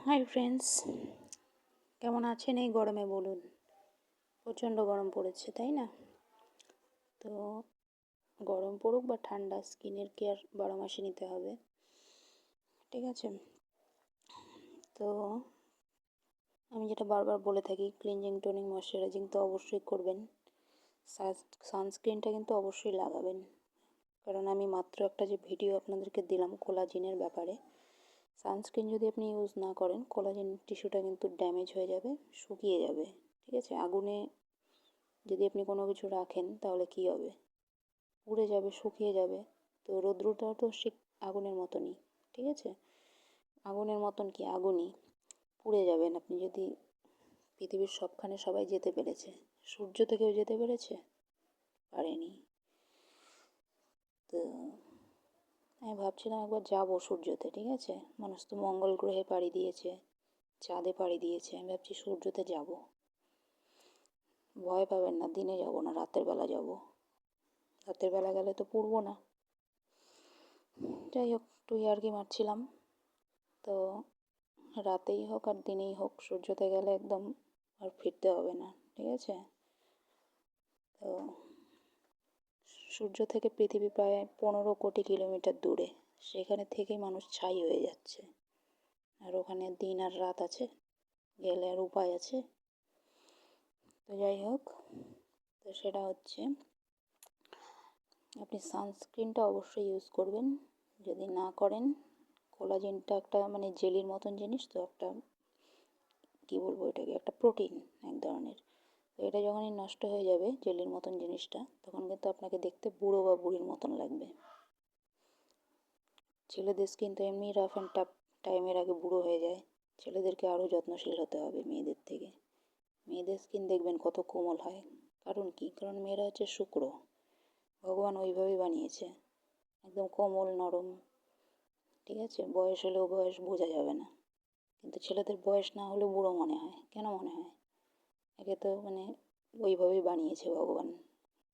Hi friends, কেমন আছেন এই গরমে বলুন? প্রচণ্ড গরম পড়েছে, তাই না? তো গরম পড়ুক বা ঠান্ডা, স্কিনের কেয়ার 12 মাসে নিতে হবে, ঠিক আছে? তো আমি যেটা বারবার বলে থাকি, ক্লিনজিং, টোনিং, ময়শ্চারাইজিং তো অবশ্যই করবেন। সানস্ক্রিনটা কিন্তু অবশ্যই লাগাবেন, কারণ আমি মাত্র একটা যে ভিডিও আপনাদেরকে দিলাম কোলাজিনের ব্যাপারে, সানস্ক্রিন যদি আপনি ইউজ না করেন, কোলাজেন টিস্যুটা কিন্তু ড্যামেজ হয়ে যাবে, শুকিয়ে যাবে, ঠিক আছে? আগুনে যদি আপনি কোনো কিছু রাখেন তাহলে কী হবে? পুড়ে যাবে, শুকিয়ে যাবে। তো রৌদ্রটাও তো ঠিক আগুনের মতনই, ঠিক আছে? আগুনের মতন কি, আগুনই, পুড়ে যাবেন আপনি। যদি পৃথিবীর সবখানে সবাই যেতে পেরেছে, সূর্য থেকেও যেতে পেরেছে? পারেনি। তো আমি ভাবছিলাম একবার যাবো সূর্যতে, ঠিক আছে? মানুষ তো মঙ্গল গ্রহে পাড়ি দিয়েছে, চাঁদে পাড়ি দিয়েছে, আমি ভাবছি সূর্যতে যাব। ভয় পাবেন না, দিনে যাব না, রাতের বেলা যাব। রাতের বেলা গেলে তো পুড়বো না। যাই হোক, একটু ইয়ার্কি মারছিলাম। তো রাতেই হোক আর দিনেই হোক, সূর্যতে গেলে একদম আর ফিরতে হবে না, ঠিক আছে? তো সূর্য থেকে পৃথিবী প্রায় 15 কোটি কিলোমিটার দূরে, সেখানে থেকেই মানুষ ছাই হয়ে যাচ্ছে। আর ওখানে দিন আর রাত আছে, গেলে আর উপায় আছে? তো যাই হোক, তো সেটা হচ্ছে, আপনি সানস্ক্রিনটা অবশ্যই ইউজ করবেন। যদি না করেন, কোলাজেনটা একটা মানে জেলির মতন জিনিস, তো একটা কী বলবো এটাকে, একটা প্রোটিন এক ধরনের। তো এটা যখনই নষ্ট হয়ে যাবে, জেলির মতন জিনিসটা, তখন কিন্তু আপনাকে দেখতে বুড়ো বা বুড়ির মতন লাগবে। ছেলেদের স্কিন তো এমনি রাফ অ্যান্ড টাফ, টাইমের আগে বুড়ো হয়ে যায়। ছেলেদেরকে আরও যত্নশীল হতে হবে মেয়েদের থেকে। মেয়েদের স্কিন দেখবেন কত কোমল হয়। কারণ কি? কারণ মেয়েরা হচ্ছে শুক্র, ভগবান ওইভাবেই বানিয়েছে, একদম কোমল নরম, ঠিক আছে? বয়স হলেও বয়স বোঝা যাবে না। কিন্তু ছেলেদের বয়স না হলে বুড়ো মনে হয়। কেন মনে হয়? একে তো মানে ওইভাবেই বানিয়েছে ভগবান,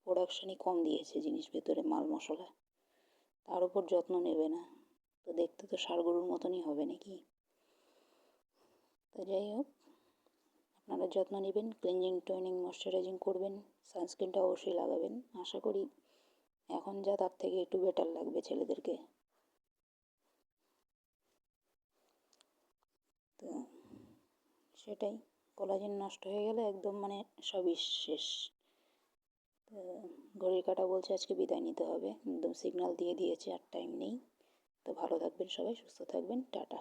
প্রোডাকশানই কম দিয়েছে জিনিস, ভেতরে মাল মশলা, তার উপর যত্ন নেবে না, তো দেখতে তো ষাঁড় গরুর মতনই হবে নাকি? তো যাই হোক, আপনারা যত্ন নেবেন, ক্লিনজিং, টোনিং, ময়শ্চারাইজিং করবেন, সানস্ক্রিনটা অবশ্যই লাগাবেন। আশা করি এখন যা তার থেকে একটু বেটার লাগবে ছেলেদেরকে। তো সেটাই, কোলাজেন নষ্ট হয়ে গেলে একদম মানে সবই শেষ। তো ঘড়ির কাঁটা বলছে আজকে বিদায় নিতে হবে, একদম সিগন্যাল দিয়ে দিয়েছে, আর টাইম নেই। তো ভালো থাকবেন সবাই, সুস্থ থাকবেন, টাটা।